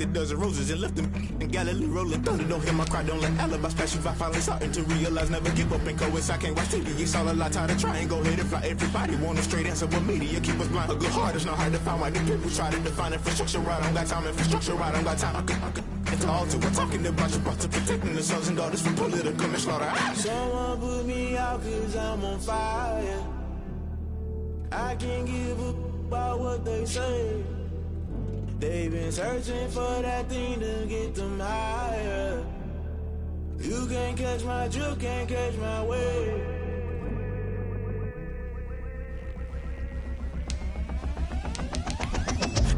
a dozen roses and left them in Galilee rolling thunder. Don't hear my cry, don't let alibis pass you by. Finally starting to realize, never give up and coincide. Can't watch TV, it's all a lot. Tired of trying, go ahead and fly. Everybody want a straight answer, but media keep us blind. A good heart is not hard to find. Why the people try to define infrastructure right? I don't got time, infrastructure right, I don't got time. I could it's all to we're talking about to protecting the sons and daughters from political and slaughter. Someone put me out cause I'm on fire. I can't give a about what they say. They've been searching for that thing to get them higher. You can't catch my drift, can't catch my wave.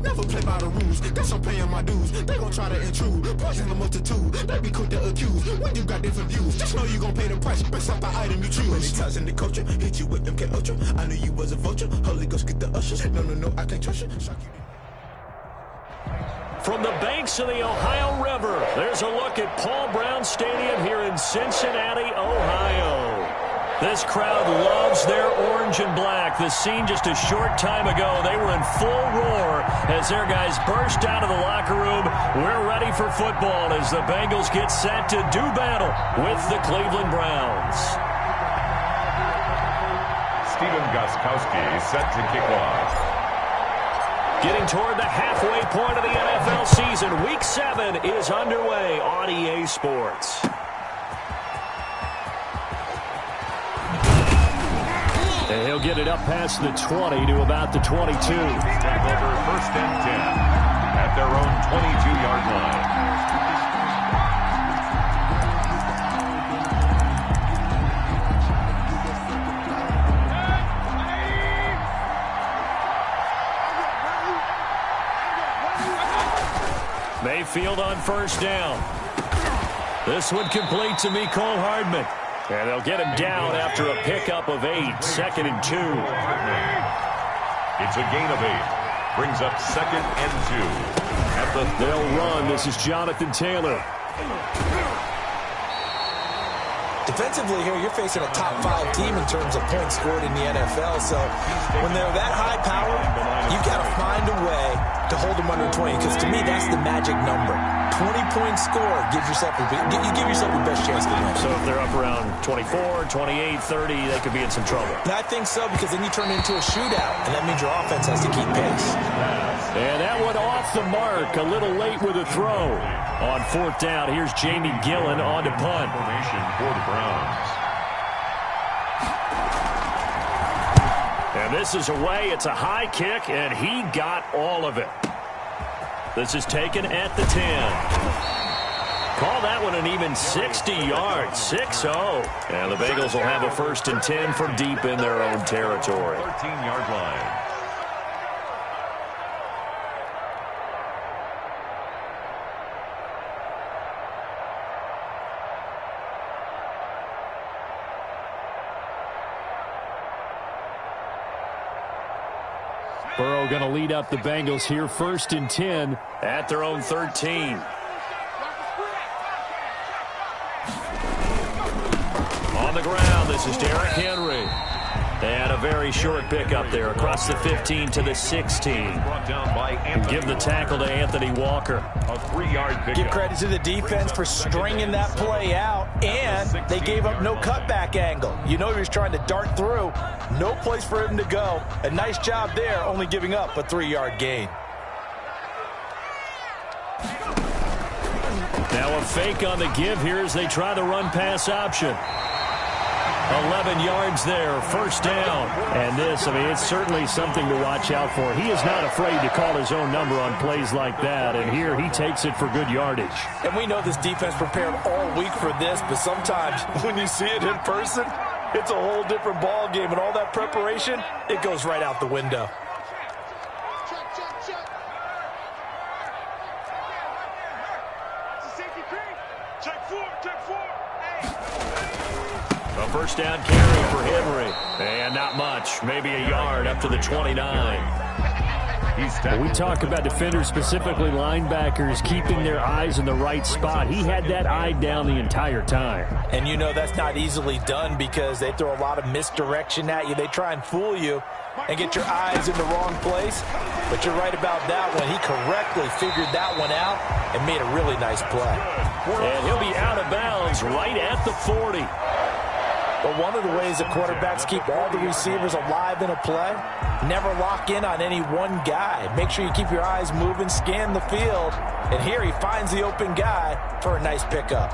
Never play by the rules, guess I'm paying my dues. They gon' try to intrude, poison the multitude. They be quick to accuse, when you got different views. Just know you gon' pay the price, based off the item you choose. Many times in the culture, hit you with MK Ultra. I knew you was a vulture, Holy Ghost get the ushers. No, I can't trust you. From the banks of the Ohio River, there's a look at Paul Brown Stadium here in Cincinnati, Ohio. This crowd loves their orange and black. The scene just a short time ago, they were in full roar as their guys burst out of the locker room. We're ready for football as the Bengals get set to do battle with the Cleveland Browns. Stephen Gostkowski set to kick off. Getting toward the halfway point of the NFL season, Week 7 is underway on EA Sports. And he'll get it up past the 20 to about the 22. Take over 1st and 10 at their own 22-yard line. Mayfield on 1st down. This one complete to Mecole Hardman. And they'll get him down after a pickup of 8, 2nd and 2. It's a gain of 8. Brings up 2nd and 2. They'll run. This is Jonathan Taylor. Defensively here, you're facing a top 5 team in terms of points scored in the NFL. So when they're that high power, you've got to find a way to hold them under 20. Because to me, that's the magic number. 20-point score gives yourself you give yourself your best chance to win. So if they're up around 24, 28, 30, they could be in some trouble. And I think so, because then you turn it into a shootout, and that means your offense has to keep pace. And that one off the mark, a little late with a throw. On 4th down, here's Jamie Gillen on to punt. Formation for the Browns. And this is away. It's a high kick, and he got all of it. This is taken at the 10. Call that one an even 60 yards, 6-0. And the Bengals will have a 1st and 10 from deep in their own territory. 13-yard line. Burrow going to lead up the Bengals here, 1st and 10 at their own 13. On the ground, this is Derrick Henry. And a very short pickup there across the 15 to the 16. And give the tackle to Anthony Walker. A 3-yard pickup. Give credit to the defense for stringing that play out, and they gave up no cutback angle. You know he was trying to dart through. No place for him to go. A nice job there, only giving up a 3-yard gain. Now a fake on the give here as they try the run-pass option. 11 yards there, 1st down. And this, I mean, it's certainly something to watch out for. He is not afraid to call his own number on plays like that. And here he takes it for good yardage. And we know this defense prepared all week for this, but sometimes when you see it in person, it's a whole different ball game. And all that preparation, it goes right out the window. A 1st down carry for Henry. And not much. Maybe a yard up to the 29. We talk about defenders, specifically linebackers, keeping their eyes in the right spot. He had that eye down the entire time. And you know that's not easily done because they throw a lot of misdirection at you. They try and fool you and get your eyes in the wrong place. But you're right about that one. He correctly figured that one out and made a really nice play. And he'll be out of bounds right at the 40. But one of the ways that quarterbacks keep all the receivers alive in a play, never lock in on any one guy. Make sure you keep your eyes moving, scan the field. And here he finds the open guy for a nice pickup.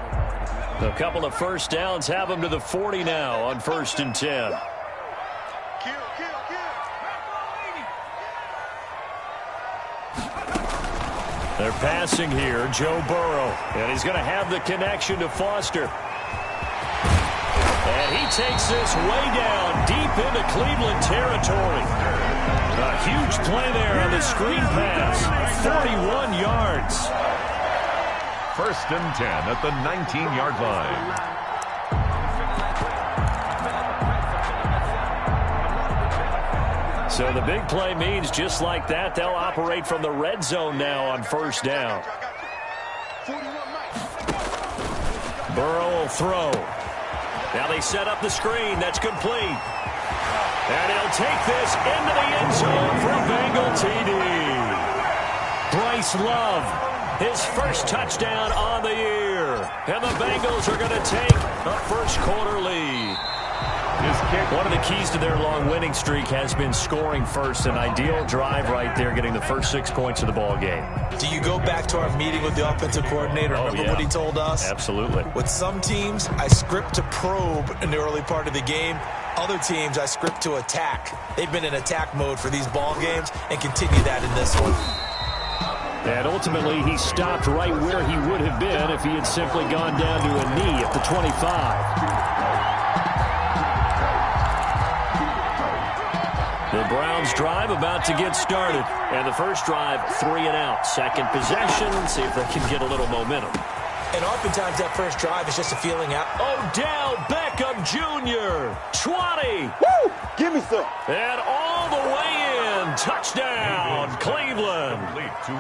A couple of first downs have him to the 40 now on 1st and 10. They're passing here, Joe Burrow. And he's going to have the connection to Foster. And he takes this way down, deep into Cleveland territory. A huge play there on the screen pass. 41 yards. 1st and 10 at the 19-yard line. So the big play means just like that, they'll operate from the red zone now on 1st down. Burrow will throw. Now they set up the screen. That's complete. And he'll take this into the end zone for a Bengal TD. Bryce Love, his first touchdown on the year. And the Bengals are going to take a first-quarter lead. One of the keys to their long winning streak has been scoring first. An ideal drive right there, getting the first 6 points of the ball game. Do you go back to our meeting with the offensive coordinator? Remember what he told us? Absolutely. With some teams, I script to probe in the early part of the game. Other teams, I script to attack. They've been in attack mode for these ball games and continue that in this one. And ultimately, he stopped right where he would have been if he had simply gone down to a knee at the 25. The Browns drive about to get started. And the first drive, 3 and out. Second possession, see if they can get a little momentum. And oftentimes that first drive is just a feeling out. Odell Beckham Jr., 20. Woo! Give me some. And all the way in. Touchdown, Cleveland.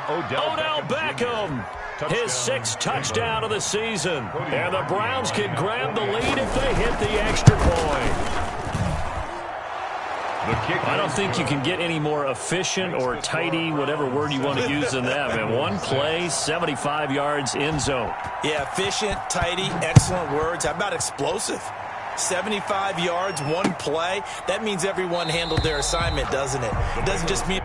Odell Beckham, his 6th touchdown of the season. And the Browns can grab the lead if they hit the extra point. I don't think you can get any more efficient or tidy, whatever word you want to use in that, man. One play, 75 yards, end zone. Yeah, efficient, tidy, excellent words. How about explosive? 75 yards, one play. That means everyone handled their assignment, doesn't it? It doesn't just mean...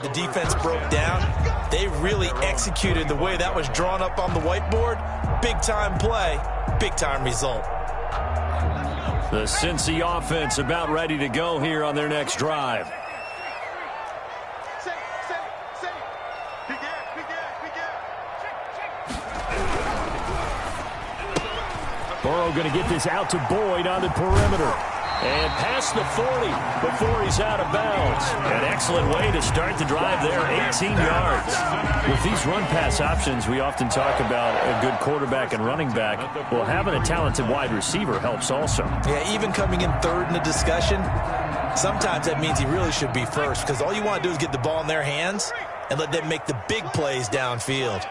The defense broke down. They really executed the way that was drawn up on the whiteboard. Big-time play, big-time result. The Cincy offense about ready to go here on their next drive. Burrow going to get this out to Boyd on the perimeter. And past the 40 before he's out of bounds. An excellent way to start the drive there, 18 yards. With these run-pass options, we often talk about a good quarterback and running back. Well, having a talented wide receiver helps also. Yeah, even coming in third in the discussion, sometimes that means he really should be first, because all you want to do is get the ball in their hands and let them make the big plays downfield.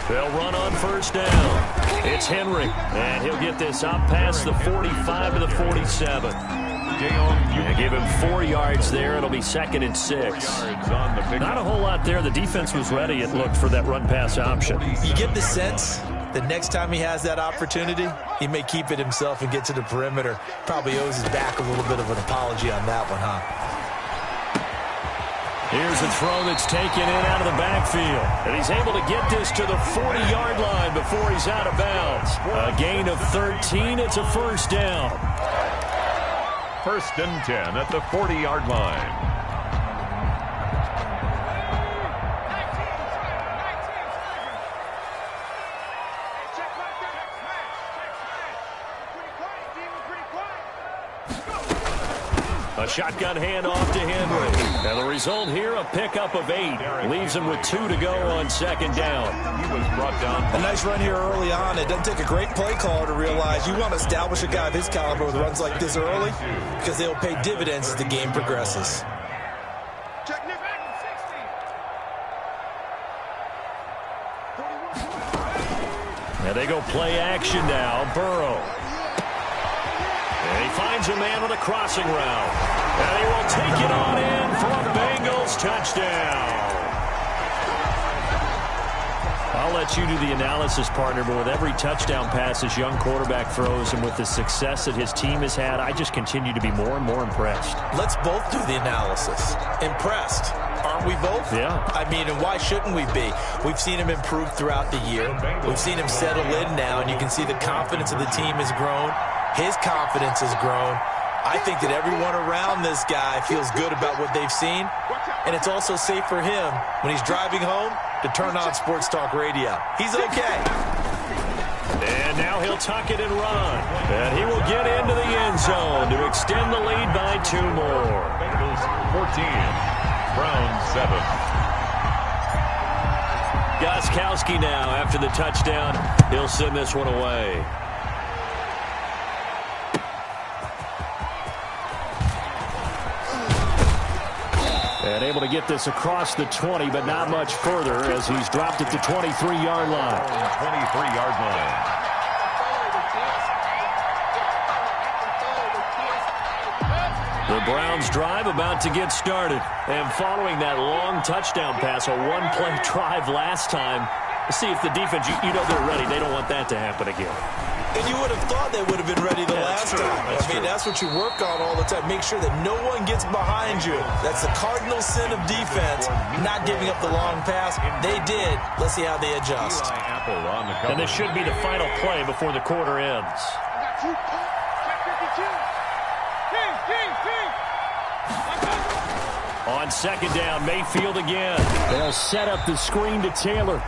They'll run on first down. It's Henry, and he'll get this up past the 45 to the 47. And give him 4 yards there. It'll be 2nd and 6. Not a whole lot there. The defense was ready, it looked, for that run-pass option. You get the sense that next time he has that opportunity, he may keep it himself and get to the perimeter. Probably owes his back a little bit of an apology on that one, huh? Here's a throw that's taken in out of the backfield. And he's able to get this to the 40-yard line before he's out of bounds. A gain of 13. It's a first down. 1st and 10 at the 40-yard line. A shotgun handoff to Henry. And the result here, a pickup of 8. Leaves him with 2 to go on second down. He was brought down. A nice run here early on. It doesn't take a great play caller to realize you want to establish a guy of his caliber with runs like this early because they'll pay dividends as the game progresses. And they go play action now. Burrow. And he finds a man on a crossing route. And he will take it on in for a Bengals touchdown. I'll let you do the analysis, partner, but with every touchdown pass this young quarterback throws and with the success that his team has had, I just continue to be more and more impressed. Let's both do the analysis. Impressed. Aren't we both? Yeah. I mean, and why shouldn't we be? We've seen him improve throughout the year. We've seen him settle in now, and you can see the confidence of the team has grown. His confidence has grown. I think that everyone around this guy feels good about what they've seen, and it's also safe for him when he's driving home to turn on Sports Talk Radio. He's okay. And now he'll tuck it and run. And he will get into the end zone to extend the lead by 2 more. Bengals 14, Browns 7. Gostkowski now after the touchdown. He'll send this one away. And able to get this across the 20, but not much further as he's dropped it to 23-yard line. 23-yard line. The Browns drive about to get started. And following that long touchdown pass, a one-play drive last time, let's see if the defense, you know they're ready. They don't want that to happen again. And you would have thought they would have been ready the last time. That's what you work on all the time. Make sure that no one gets behind you. That's the cardinal sin of defense, not giving up the long pass. They did. Let's see how they adjust. And this should be the final play before the quarter ends. On second down, Mayfield again. They'll set up the screen to Taylor.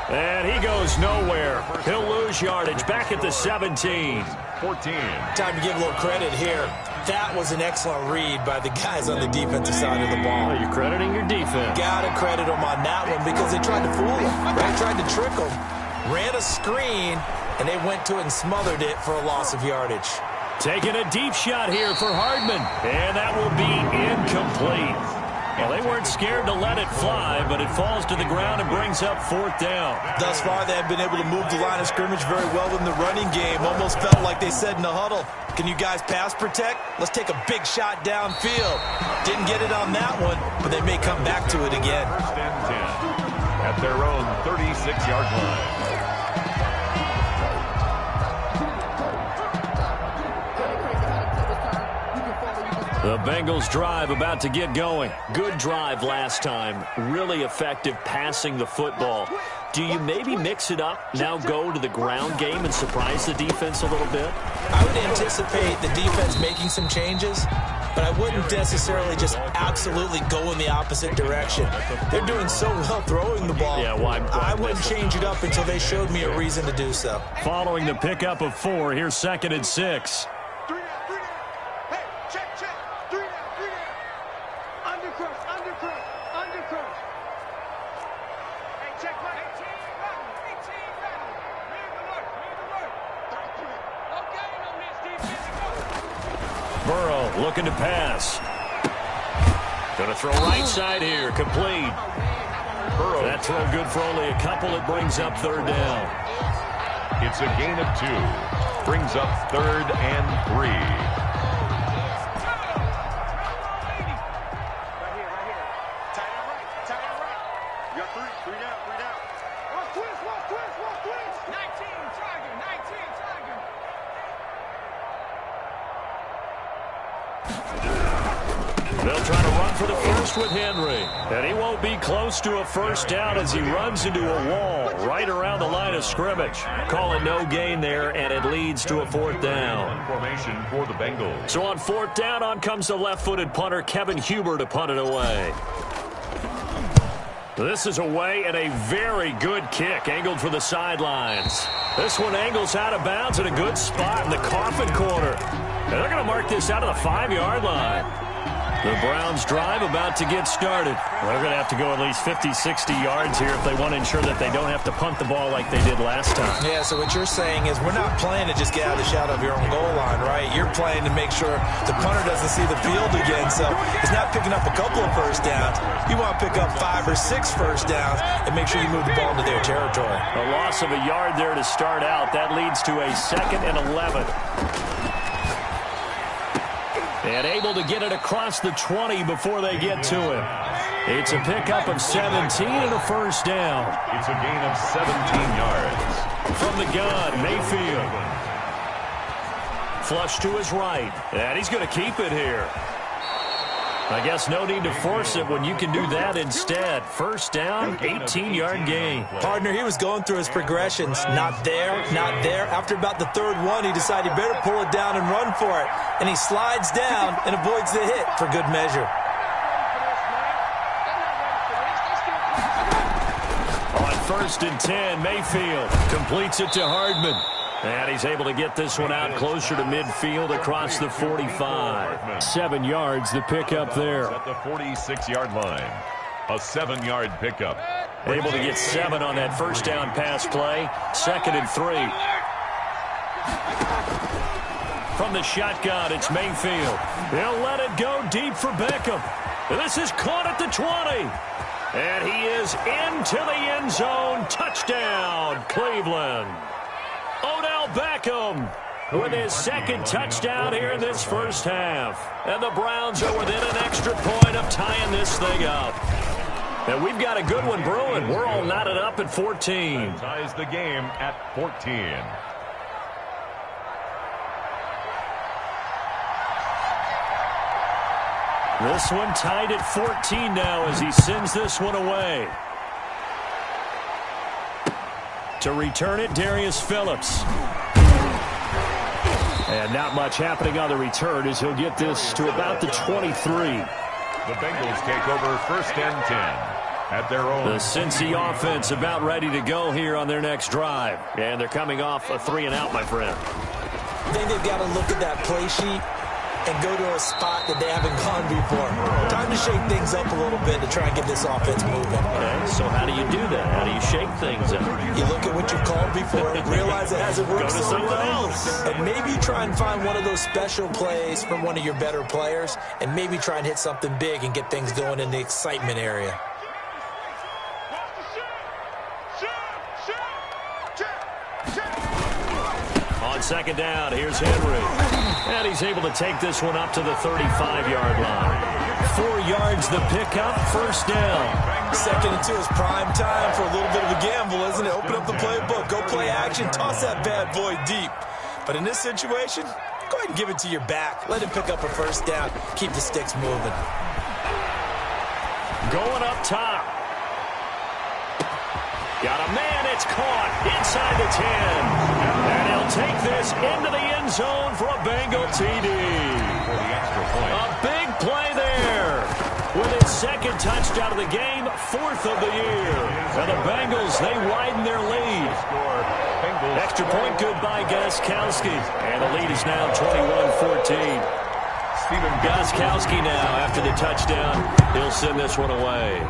And he goes nowhere. He'll lose yardage back at the 17. 14. Time to give a little credit here. That was an excellent read by the guys on the defensive side of the ball. Well, you're crediting your defense. Got to credit them on that one because they tried to fool him. They tried to trick him. Ran a screen, and they went to it and smothered it for a loss of yardage. Taking a deep shot here for Hardman. And that will be incomplete. Well, they weren't scared to let it fly, but it falls to the ground and brings up 4th down. Thus far, they have been able to move the line of scrimmage very well in the running game. Almost felt like they said in the huddle, can you guys pass protect? Let's take a big shot downfield. Didn't get it on that one, but they may come back to it again. 1st and 10 at their own 36-yard line. The Bengals drive about to get going. Good drive last time. Really effective passing the football. Do you maybe mix it up, now go to the ground game and surprise the defense a little bit? I would anticipate the defense making some changes, but I wouldn't necessarily just absolutely go in the opposite direction. They're doing so well throwing the ball. Yeah, why I wouldn't change it up until they showed me a reason to do so. Following the pickup of 4, here's 2nd and 6. Burrow looking to pass. Going to throw right side here. Complete. Burrow. That throw good for only a couple. It brings up 3rd down. It's a gain of 2. Brings up 3rd and 3. They'll try to run for the first with Henry. And he won't be close to a 1st down as he runs into a wall right around the line of scrimmage. Calling no gain there, and it leads to a 4th down. Formation for the Bengals. So on 4th down, on comes the left-footed punter, Kevin Huber, to punt it away. This is away and a very good kick, angled for the sidelines. This one angles out of bounds in a good spot in the coffin corner. And they're going to mark this out of the 5-yard line. The Browns drive about to get started. They're going to have to go at least 50, 60 yards here if they want to ensure that they don't have to punt the ball like they did last time. Yeah, so what you're saying is we're not playing to just get out of the shadow of your own goal line, right? You're playing to make sure the punter doesn't see the field again. So he's not picking up a couple of first downs. You want to pick up 5 or 6 first downs and make sure you move the ball into their territory. A loss of a yard there to start out. That leads to a 2nd and 11. And able to get it across the 20 before they get to him. It's a pickup of 17 and a first down. It's a gain of 17 yards. From the gun, Mayfield. Flush to his right. And he's going to keep it here. I guess no need to force it when you can do that instead. First down, 18-yard gain. Partner, he was going through his progressions. Not there, not there. After about the 3rd one, he decided he better pull it down and run for it. And he slides down and avoids the hit for good measure. On 1st and 10, Mayfield completes it to Hardman. And he's able to get this one out closer to midfield across the 45. 7 yards, the pickup there. At the 46-yard line. A 7-yard pickup. Able to get 7 on that first down pass play. 2nd and 3. From the shotgun, it's Mayfield. They'll let it go deep for Beckham. This is caught at the 20. And he is into the end zone. Touchdown, Cleveland. Odell Beckham with his 2nd touchdown here in this first half. And the Browns are within an extra point of tying this thing up. And we've got a good one brewing. We're all knotted up at 14. That ties the game at 14. This one tied at 14 now as he sends this one away. To return it, Darius Phillips. And not much happening on the return as he'll get this to about the 23. The Bengals take over 1st and 10 at their own. The Cincy offense about ready to go here on their next drive. And they're coming off a 3-and-out, my friend. I think they've got to look at that play sheet and go to a spot that they haven't gone before. Time to shake things up a little bit to try and get this offense moving. Okay, so how do you do that? How do you shake things up? You look at what you've called before, realize it hasn't worked so well, and maybe try and find one of those special plays from one of your better players, and maybe try and hit something big and get things going in the excitement area. On 2nd down, here's Henry. And he's able to take this one up to the 35-yard line. 4 yards the pickup, first down. 2nd and 2 is prime time for a little bit of a gamble, isn't it? Open up the playbook, go play action, toss that bad boy deep. But in this situation, go ahead and give it to your back. Let him pick up a first down. Keep the sticks moving. Going up top. Got a man, it's caught inside the 10. And he'll take this into the end zone for a Bengal TD. For the extra point. A big play there. With his 2nd touchdown of the game, 4th of the year. And the Bengals, they widen their lead. Extra point good by Gostkowski. And the lead is now 21-14. Gostkowski now, after the touchdown, he'll send this one away.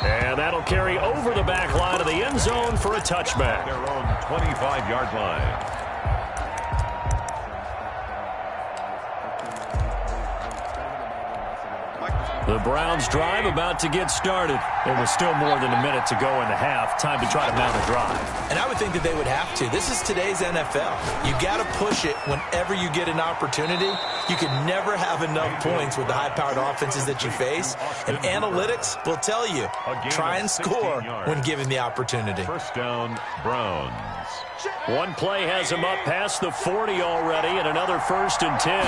And that'll carry over the back line of the end zone for a touchback. Their own 25-yard line. The Browns drive about to get started. There was still more than a minute to go in the half. Time to try to mount a drive. And I would think that they would have to. This is today's NFL. You got to push it whenever you get an opportunity. You can never have enough points with the high-powered offenses that you face. And analytics will tell you, try and score when given the opportunity. First down, Browns. One play has him up past the 40 already, and another 1st and 10.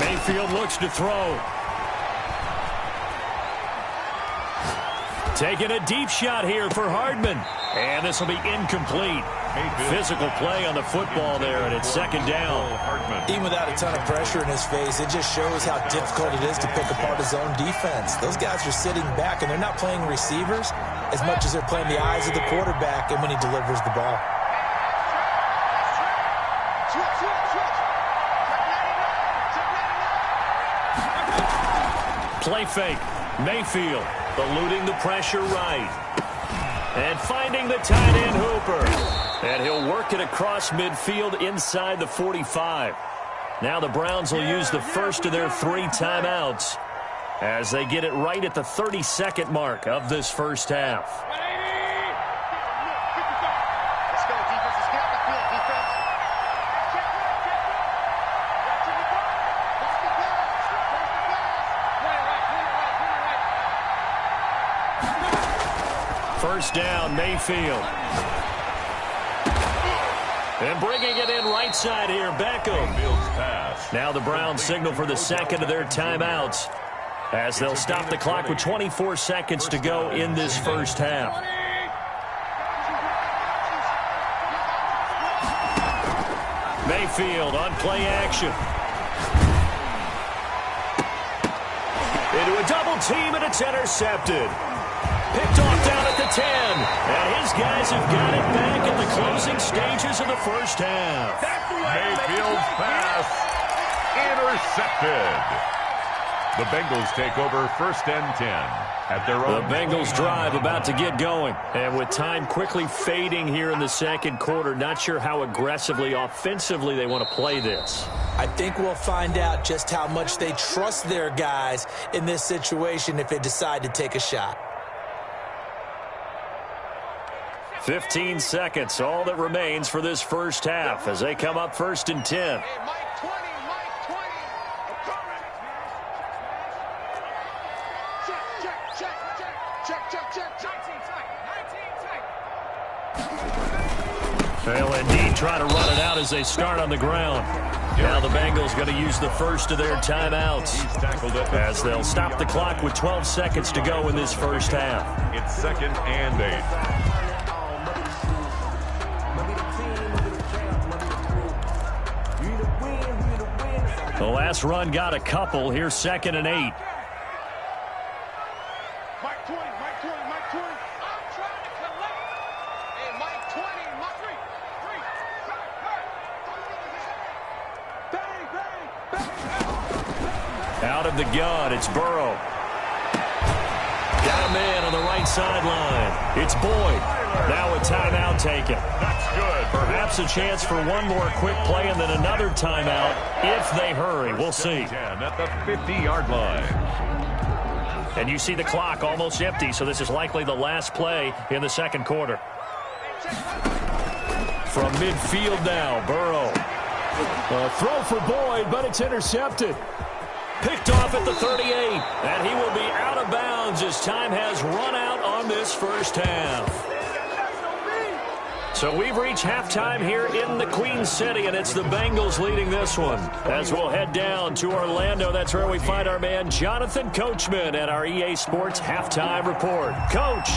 Mayfield looks to throw. Taking a deep shot here for Hardman. And this will be incomplete. Physical play on the football there, and it's 2nd down. Even without a ton of pressure in his face, it just shows how difficult it is to pick apart his own defense. Those guys are sitting back, and they're not playing receivers as much as they're playing the eyes of the quarterback and when he delivers the ball. Play fake. Mayfield eluding the pressure right. And finding the tight end Hooper. And he'll work it across midfield inside the 45. Now the Browns will use the first of their 3 timeouts as they get it right at the 32nd mark of this first half. First down, Mayfield. And bringing it in right side here, Beckham. Now the Browns signal for the second of their timeouts as they'll stop the clock with 24 seconds to go in this first half. Mayfield on play action. Into a double team, and it's intercepted. Picked off down at the 10. And his guys have got it back in the closing stages of the first half. Mayfield's pass intercepted. The Bengals take over first and 10 at their own. The Bengals drive about to get going. And with time quickly fading here in the second quarter, not sure how aggressively, offensively they want to play this. I think we'll find out just how much they trust their guys in this situation if they decide to take a shot. 15 seconds, all that remains for this first half as they come up first and 10. They'll indeed try to run it out as they start on the ground. Now the Bengals going to use the first of their timeouts as they'll stop the clock with 12 seconds to go in this first half. It's second and 8. The last run got a couple. Here's second and 8. Mike 20, Mike 20, Mike 20. I'm trying to collect. Hey, Mike 20, Mike 3. Bang, bang, bang. Out of the gun, it's Burrow. Got a man on the right sideline. It's Boyd. Now a timeout taken. That's good. Perhaps a chance for one more quick play and then another timeout if they hurry. We'll see. 10 at the 50-yard line. And you see the clock almost empty, so this is likely the last play in the second quarter. From midfield now, Burrow. A throw for Boyd, but it's intercepted. Picked off at the 38, and he will be out of bounds as time has run out on this first half. So we've reached halftime here in the Queen City, and it's the Bengals leading this one. As we'll head down to Orlando, that's where we find our man Jonathan Coachman at our EA Sports Halftime Report. Coach,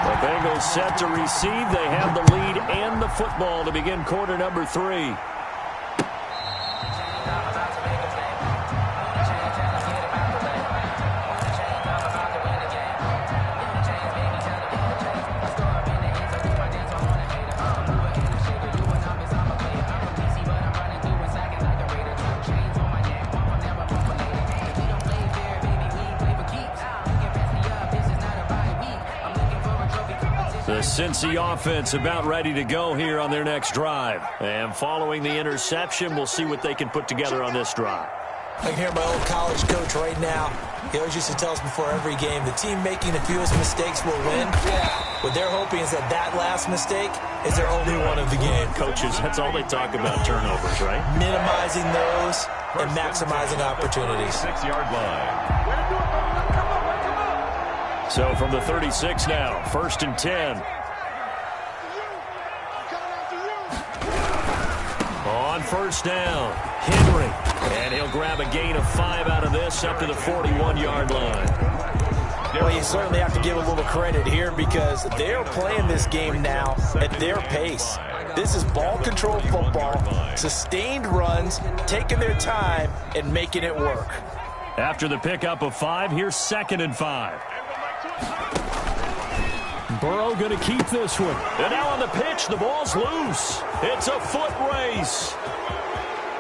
the Bengals set to receive. They have the lead and the football to begin quarter number 3. The Cincy offense about ready to go here on their next drive. And following the interception, we'll see what they can put together on this drive. I can hear my old college coach right now. He always used to tell us before every game, the team making the fewest mistakes will win. What they're hoping is that that last mistake is their only one of the game. Coaches, that's all they talk about, turnovers, right? Minimizing those and maximizing opportunities. 6-yard line. So from the 36 now, first and 10. On first down, Henry. And he'll grab a gain of 5 out of this up to the 41-yard line. Well, you certainly have to give a little credit here because they're playing this game now at their pace. This is ball control football, sustained runs, taking their time, and making it work. After the pickup of 5, here's second and 5. Burrow going to keep this one. And now on the pitch, the ball's loose. It's a foot race.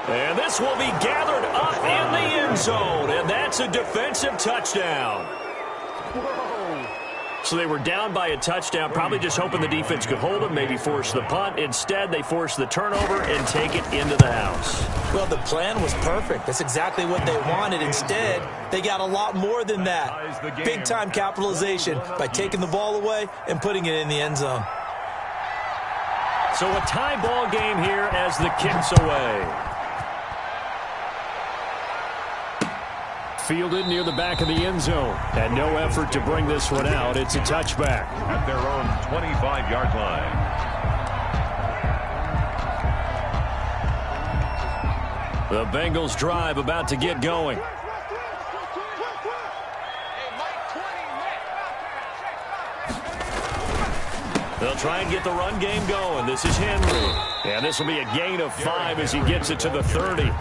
And this will be gathered up in the end zone, and that's a defensive touchdown. So they were down by a touchdown, probably just hoping the defense could hold them, maybe force the punt. Instead, they forced the turnover and take it into the house. Well, the plan was perfect. That's exactly what they wanted. Instead, they got a lot more than that. Big-time capitalization by taking the ball away and putting it in the end zone. So a tie ball game here as the kick's away. Fielded near the back of the end zone. And no effort to bring this one out. It's a touchback. At their own 25-yard line. The Bengals drive about to get going. They'll try and get the run game going. This is Henry. And this will be a gain of 5 as he gets it to the 30.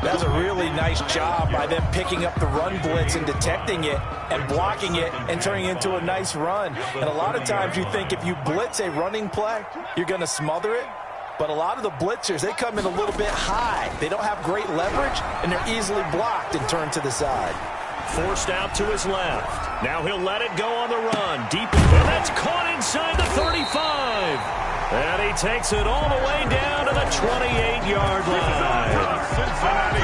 That's a really nice job by them picking up the run blitz and detecting it and blocking it and turning it into a nice run. And a lot of times you think if you blitz a running play, you're going to smother it. But a lot of the blitzers, they come in a little bit high. They don't have great leverage, and they're easily blocked and turned to the side. Forced out to his left. Now he'll let it go on the run. Deep, and that's caught inside the 35. And he takes it all the way down to the 28-yard line.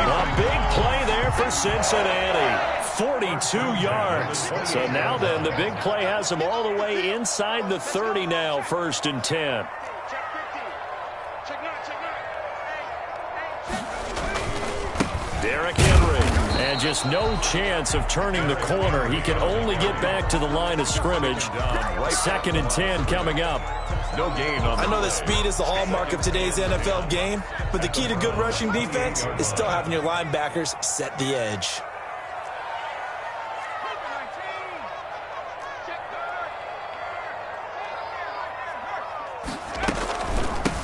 A big play there for Cincinnati. 42 yards. So now then, the big play has him all the way inside the 30 now, 1st and 10. Derrick Henry. And just no chance of turning the corner. He can only get back to the line of scrimmage. 2nd and 10 coming up. No gain on. I know that speed is the hallmark of today's NFL game, but the key to good rushing defense is still having your linebackers set the edge.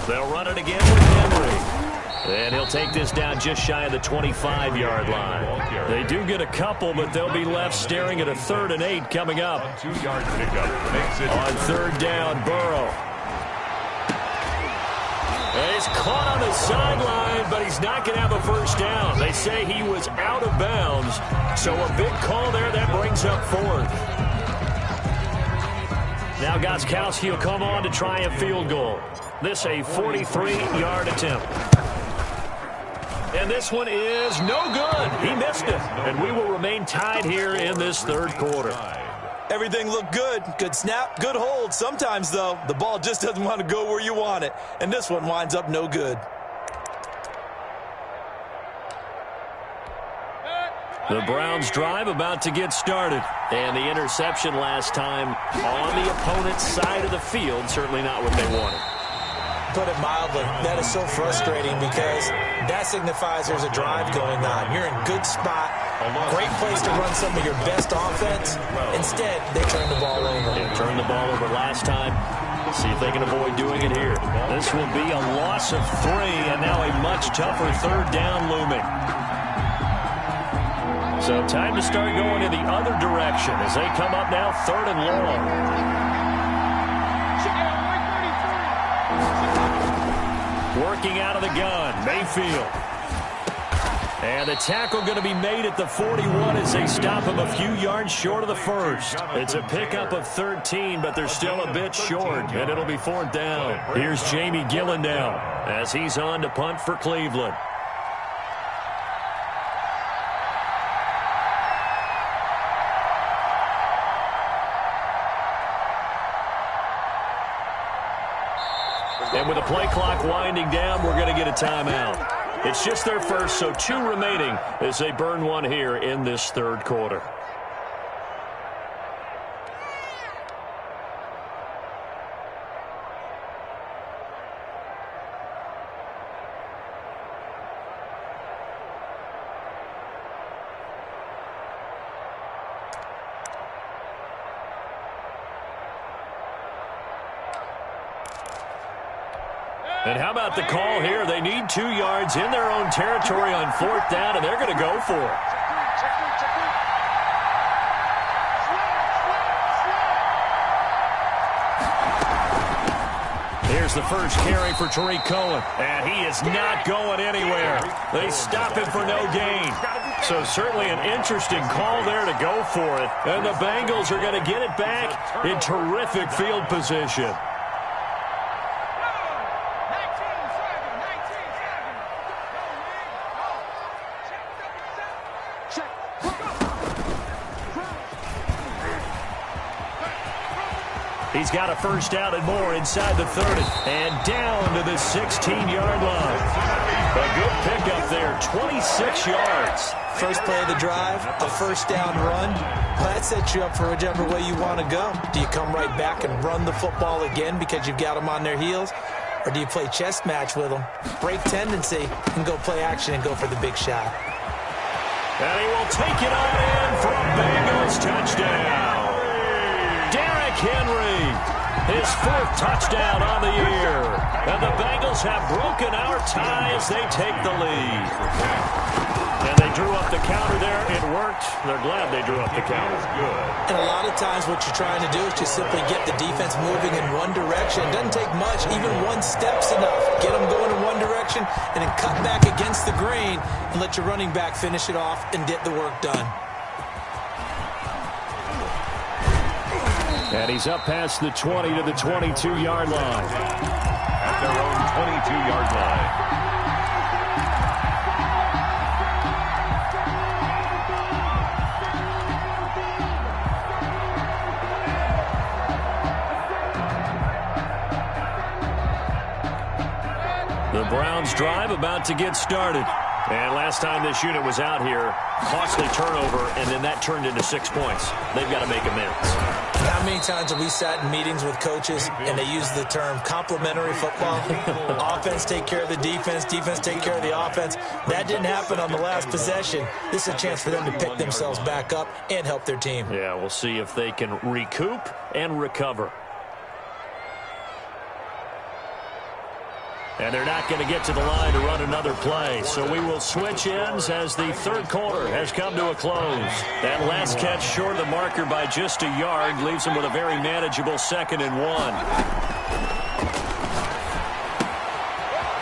They'll run it again with Henry. And he'll take this down just shy of the 25-yard line. They do get a couple, but they'll be left staring at a 3rd and 8 coming up. 2-yard pickup makes it on 3rd down, Burrow. And he's caught on the sideline, but he's not going to have a 1st down. They say he was out of bounds, so a big call there that brings up 4th. Now Gostkowski will come on to try a field goal. This a 43-yard attempt. And this one is no good. He missed it. And we will remain tied here in this 3rd quarter. Everything looked good. Good snap, good hold. Sometimes, though, the ball just doesn't want to go where you want it. And this one winds up no good. The Browns drive about to get started. And the interception last time on the opponent's side of the field. Certainly not what they wanted. Put it mildly, that is so frustrating because that signifies there's a drive going on. You're in good spot, great place to run some of your best offense. Instead, they turn the ball over. They turned the ball over last time. See if they can avoid doing it here. This will be a loss of 3, and now a much tougher 3rd down looming. So time to start going in the other direction as they come up now 3rd and long. Working out of the gun, Mayfield. And the tackle going to be made at the 41 as they stop him a few yards short of the 1st. It's a pickup of 13, but they're still a bit short, and it'll be 4th down. Here's Jamie Gillen now as he's on to punt for Cleveland. And with the play clock winding down, we're going to get a timeout. It's just their first, so 2 remaining as they burn one here in this 3rd quarter. And how about the call here? They need 2 yards in their own territory on 4th down, and they're going to go for it. There's the first carry for Tariq Cohen. And he is not going anywhere. They stop him for no gain. So certainly an interesting call there to go for it. And the Bengals are going to get it back in terrific field position. He's got a first down and more inside the 30. And down to the 16-yard line. A good pickup there, 26 yards. First play of the drive, a first down run. Well, that sets you up for whichever way you want to go. Do you come right back and run the football again because you've got them on their heels? Or do you play chess match with them, break tendency, and go play action and go for the big shot? And he will take it on in for a Bengals touchdown. Derrick Henry, his 4th touchdown on the year. And the Bengals have broken our tie as they take the lead. And they drew up the counter there. It worked. They're glad they drew up the counter. Good. And a lot of times what you're trying to do is just simply get the defense moving in one direction. It doesn't take much. Even one step's enough. Get them going in one direction and then cut back against the grain and let your running back finish it off and get the work done. And he's up past the 20 to the 22-yard line. At their own 22-yard line. The Browns drive about to get started. And last time this unit was out here, costly turnover, and then that turned into 6 points. They've got to make amends. How many times have we sat in meetings with coaches and they use the term complementary football? Offense take care of the defense, defense take care of the offense. That didn't happen on the last possession. This is a chance for them to pick themselves back up and help their team. Yeah, we'll see if they can recoup and recover. And they're not going to get to the line to run another play. So we will switch ends as the third quarter has come to a close. That last catch short of the marker by just a yard leaves them with a very manageable 2nd and 1.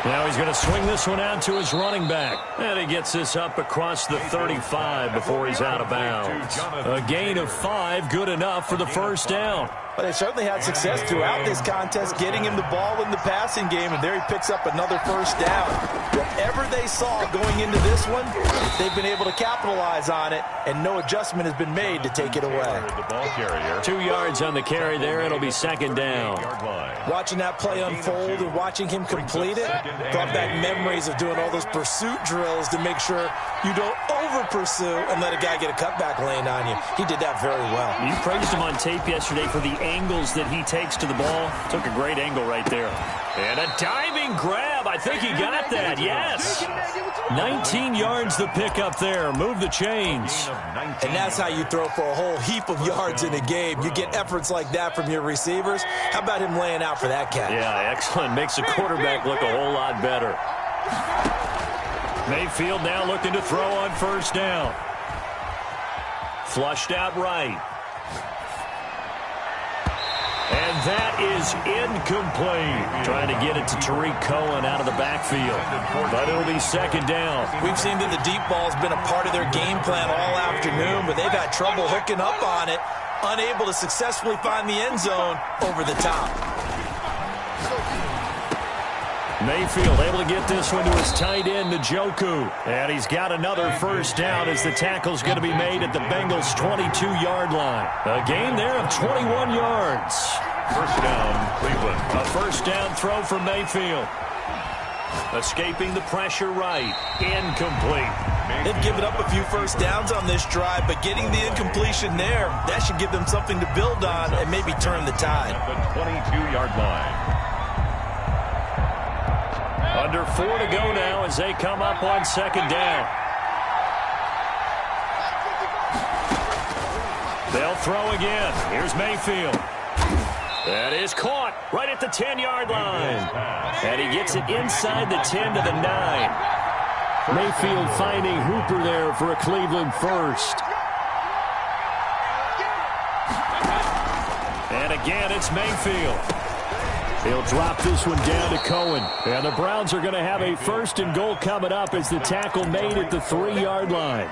Now he's going to swing this one out to his running back. And he gets this up across the 35 before he's out of bounds. A gain of 5, good enough for the first down. But they certainly had success throughout this contest, getting him the ball in the passing game, and there he picks up another first down. Whatever they saw going into this one, they've been able to capitalize on it, and no adjustment has been made to take it away. The ball carrier. 2 yards on the carry there. It'll be 2nd down. Watching that play unfold and watching him complete it brought back memories of doing all those pursuit drills to make sure you don't over-pursue and let a guy get a cutback lane on you. He did that very well. You praised him on tape yesterday for the angles that he takes to the ball. Took a great angle right there. And a diving grab. I think he got that. Yes. 19 yards the pickup there. Move the chains. And that's how you throw for a whole heap of yards in a game. You get efforts like that from your receivers. How about him laying out for that catch? Yeah, excellent. Makes the quarterback look a whole lot better. Mayfield now looking to throw on first down. Flushed out right. And that is incomplete. Trying to get it to Tariq Cohen out of the backfield. But it'll be 2nd down. We've seen that the deep ball's been a part of their game plan all afternoon, but they've had trouble hooking up on it, unable to successfully find the end zone over the top. Mayfield able to get this one to his tight end, Njoku. And he's got another first down as the tackle's going to be made at the Bengals' 22-yard line. A gain there of 21 yards. First down, Cleveland. A first down throw for Mayfield. Escaping the pressure right. Incomplete. They've given up a few first downs on this drive, but getting the incompletion there, that should give them something to build on and maybe turn the tide. At the 22-yard line. Under 4 to go now as they come up on 2nd down. They'll throw again. Here's Mayfield. That is caught right at the 10-yard line. And he gets it inside the 10 to the 9. Mayfield finding Hooper there for a Cleveland first. And again, it's Mayfield. He'll drop this one down to Cohen. And the Browns are going to have a 1st and goal coming up as the tackle made at the 3-yard line.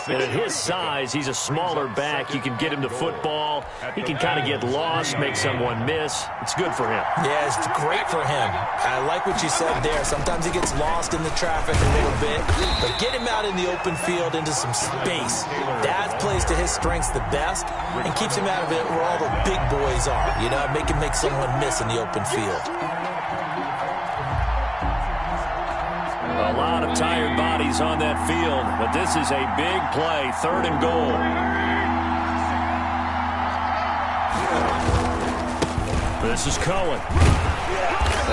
And at his size, he's a smaller back. You can get him to football. He can kind of get lost, make someone miss. It's good for him. Yeah, it's great for him. I like what you said there. Sometimes he gets lost in the traffic a little bit. But get him out in the open field into some space. That plays to his strengths the best and keeps him out of it where all the big boys are. You know, make him make someone miss in the open field. A lot of tired bodies on that field, but this is a big play, 3rd and goal. This is Cohen.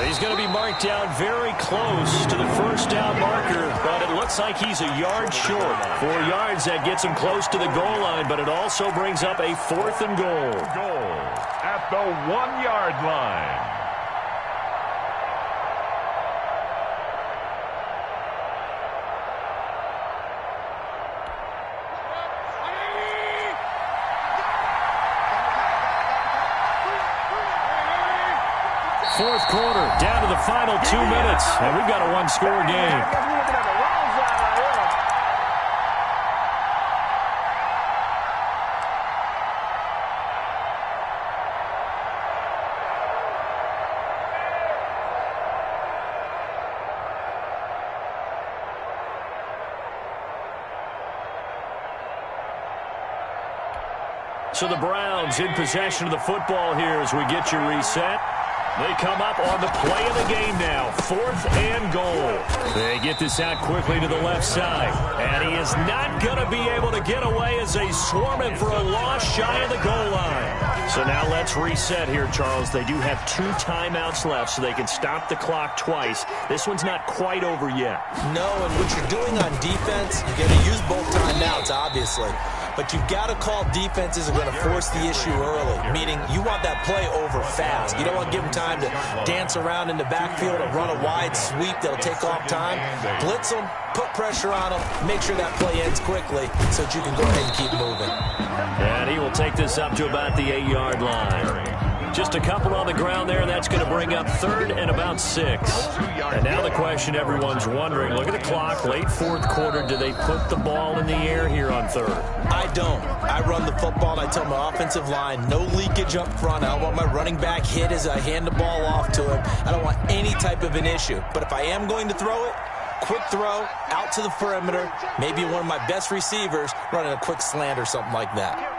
He's going to be marked down very close to the 1st down marker, but it looks like he's a yard short. 4 yards, that gets him close to the goal line, but it also brings up a 4th and goal. Goal at the 1-yard line. Fourth quarter, down to the final 2 minutes, and we've got a 1-score game. So the Browns in possession of the football here as we get you reset. They come up on the play of the game now, 4th and goal. They get this out quickly to the left side, and he is not going to be able to get away as they swarm him for a loss shy of the goal line. So now let's reset here, Charles. They do have 2 timeouts left, so they can stop the clock twice. This one's not quite over yet. No, and what you're doing on defense, you're going to use both timeouts, obviously. But you've got to call defenses are going to force the issue early, meaning you want that play over fast. You don't want to give them time to dance around in the backfield or run a wide sweep that'll take off time. Blitz them, put pressure on them, make sure that play ends quickly so that you can go ahead and keep moving. And he will take this up to about the 8-yard line. Just a couple on the ground there. That's going to bring up 3rd and about 6. And now the question everyone's wondering, look at the clock, late 4th quarter. Do they put the ball in the air here on 3rd? I don't. I run the football, and I tell my offensive line, no leakage up front. I don't want my running back hit as I hand the ball off to him. I don't want any type of an issue. But if I am going to throw it, quick throw, out to the perimeter, maybe one of my best receivers running a quick slant or something like that.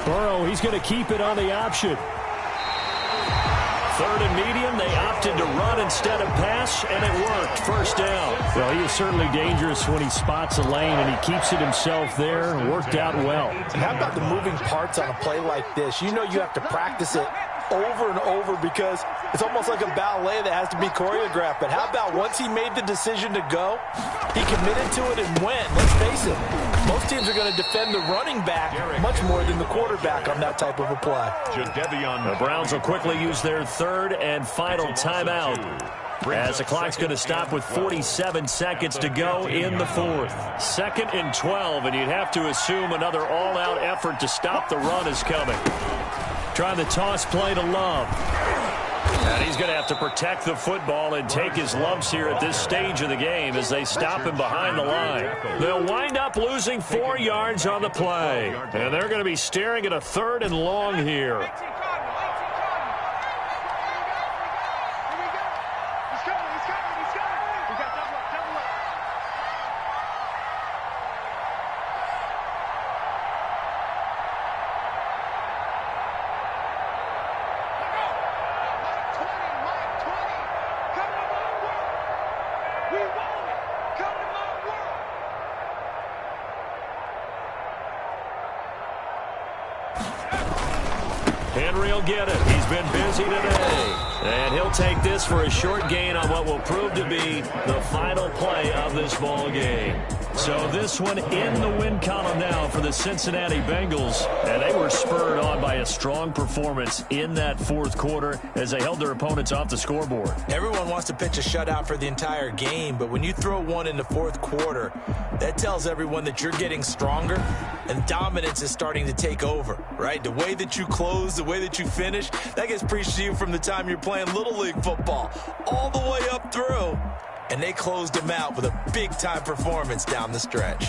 Burrow, he's going to keep it on the option. 3rd and medium, they opted to run instead of pass, and it worked. 1st down. Well, he is certainly dangerous when he spots a lane, and he keeps it himself there. Worked out well. And how about the moving parts on a play like this? You know you have to practice it over and over because it's almost like a ballet that has to be choreographed. But how about once he made the decision to go, he committed to it and went. Let's face it, most teams are going to defend the running back much more than the quarterback on that type of a play. The Browns will quickly use their 3rd and final timeout, as the clock's going to stop with 47 seconds to go in the 4th. 2nd and 12, and you'd have to assume another all-out effort to stop the run is coming. Trying the toss play to Love. And he's going to have to protect the football and take his lumps here at this stage of the game as they stop him behind the line. They'll wind up losing 4 yards on the play. And they're going to be staring at a 3rd and long here. Henry will get it. He's been busy today. And he'll take this for a short gain on what will prove to be the final play of this ball game. So this one in the win column now for the Cincinnati Bengals, and they were spurred on by a strong performance in that fourth quarter as they held their opponents off the scoreboard. Everyone wants to pitch a shutout for the entire game, but when you throw one in the fourth quarter, that tells everyone that you're getting stronger and dominance is starting to take over, right? The way that you close, the way that you finish, that gets preached to you from the time you're playing Little League football all the way up through. And they closed them out with a big-time performance down the stretch.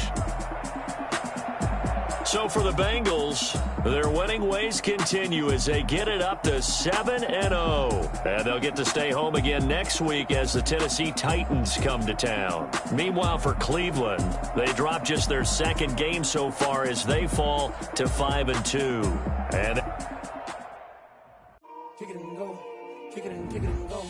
So for the Bengals, their winning ways continue as they get it up to 7-0. And they'll get to stay home again next week as the Tennessee Titans come to town. Meanwhile, for Cleveland, they drop just their second game so far as they fall to 5-2. And kick it and go, kick it and go.